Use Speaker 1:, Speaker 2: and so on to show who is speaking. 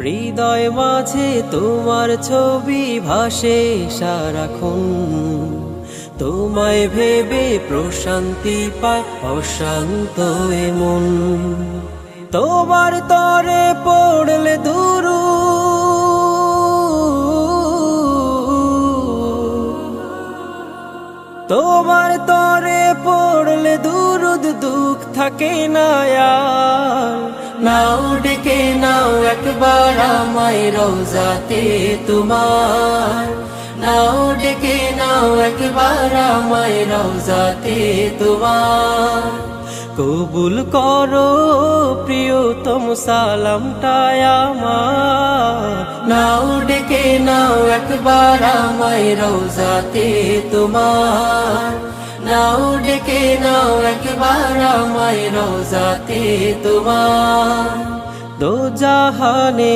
Speaker 1: হৃদয় মাঝে তোমার ছবি ভাসে সারাক্ষণ, তোমায় ভেবে প্রশান্তি পায় অশান্ত এ মন। তোমার তরে পড়লে তোমার তরে পড়লে দুরুদ দুঃখ থাকে না আর। নাও ডেকে নাও একবার আমায় রওজাতে তোমার, নাও ডেকে নাও একবার আমায় রওজাতে তোমার। কবুল করো প্রিয়তম সালামটা আমার, নাও ডেকে নাও একবার আমায় রওজাতে তোমার, নাও ডেকে নাও একবার আমায় রওজাতে তোমার। দো জাহানে